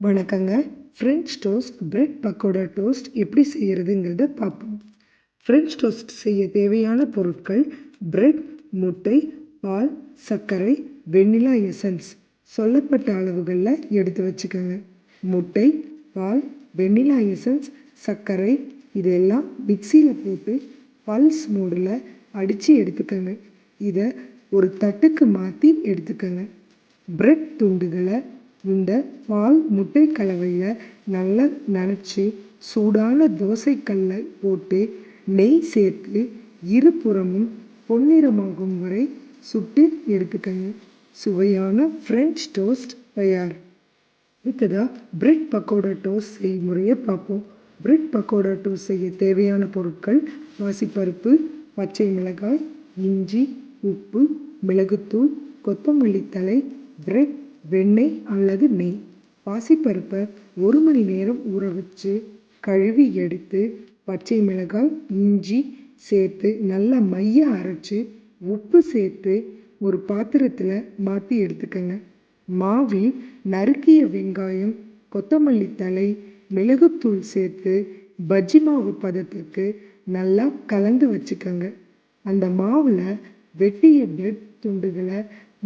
வணக்கங்க. French toast, bread pakoda toast எப்படி செய்கிறதுங்கிறத பார்ப்போம். ஃப்ரெஞ்ச் டோஸ்ட் செய்ய தேவையான பொருட்கள்: பிரெட், முட்டை, பால், சர்க்கரை, வெண்ணிலா எசன்ஸ். சொல்லப்பட்ட அளவுகளில் எடுத்து வச்சுக்கோங்க. முட்டை, பால், வெண்ணிலா எசன்ஸ், சர்க்கரை இதெல்லாம் மிக்சியில் போட்டு பல்ஸ் மோடில் அடித்து எடுத்துக்கோங்க. இதை ஒரு தட்டுக்கு மாற்றி எடுத்துக்கோங்க. பிரெட் துண்டுகளை இந்த பால் முட்டை கலவையில் நல்லா நனைச்சி சூடான தோசைக்கல்லை போட்டு நெய் சேர்த்து இருபுறமும் பொன்னிறமாகும் வரை சுட்டு எடுத்துக்கங்க. சுவையான ஃப்ரெஞ்ச் டோஸ்ட் தயார். அடுத்ததாக பிரெட் பக்கோடா டோஸ்ட் செய்முறையை பார்ப்போம். பிரெட் பக்கோடா டோஸ்ட் செய்ய தேவையான பொருட்கள்: பாசிப்பருப்பு, பச்சை மிளகாய், இஞ்சி, உப்பு, மிளகுத்தூள், கொத்தமல்லி தழை, பிரெட், வெண்ணெய் அல்லது நெய். பாசிப்பருப்பை 1 மணி நேரம் ஊற வச்சு கழுவி எடுத்து பச்சை மிளகாய், இஞ்சி சேர்த்து நல்லா மைய அரைச்சி உப்பு சேர்த்து ஒரு பாத்திரத்தில் மாற்றி எடுத்துக்கங்க. மாவில் நறுக்கிய வெங்காயம், கொத்தமல்லி தழை, மிளகுத்தூள் சேர்த்து பஜ்ஜி மாவு பதத்திற்கு நல்லா கலந்து வச்சுக்கோங்க. அந்த மாவில் வெட்டிய பிரெட் துண்டுகளை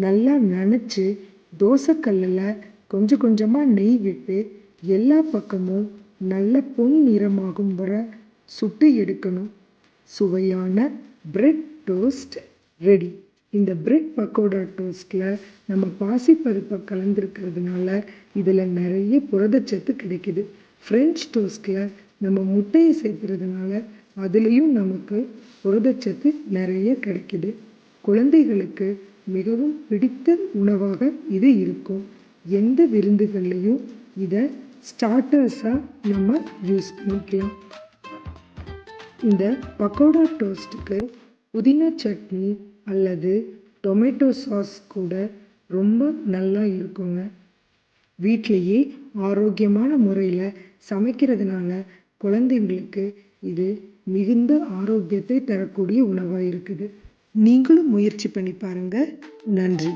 நல்லா நனைச்சி தோசைக்கல்லில் கொஞ்சம் கொஞ்சமாக நெய் விட்டு எல்லா பக்கமும் நல்ல பொன் நிறமாகும் வரை சுட்டு எடுக்கணும். சுவையான பிரெட் டோஸ்ட் ரெடி. இந்த பிரெட் பக்கோடா டோஸ்ட்டில் நம்ம பாசிப்பருப்பை கலந்துருக்கிறதுனால இதில் நிறைய புரதச்சத்து கிடைக்குது. ஃப்ரெஞ்ச் டோஸ்ட்டில் நம்ம முட்டையை சேர்த்துறதுனால அதுலேயும் நமக்கு புரதச்சத்து நிறைய கிடைக்குது. குழந்தைகளுக்கு மிகவும் பிடித்த உணவாக இது இருக்கும். எந்த விருந்துகள்லையும் இதை ஸ்டார்டர்ஸாக நம்ம யூஸ் பண்ணிக்கலாம். இந்த பக்கோடா டோஸ்ட்டுக்கு புதினா சட்னி அல்லது டொமேட்டோ சாஸ் கூட ரொம்ப நல்லா இருக்குங்க. வீட்டிலையே ஆரோக்கியமான முறையில் சமைக்கிறதுனால குழந்தைங்களுக்கு இது மிகுந்த ஆரோக்கியத்தை தரக்கூடிய உணவாக இருக்குது. நீங்களும் முயற்சி பண்ணி பாருங்கள். நன்றி.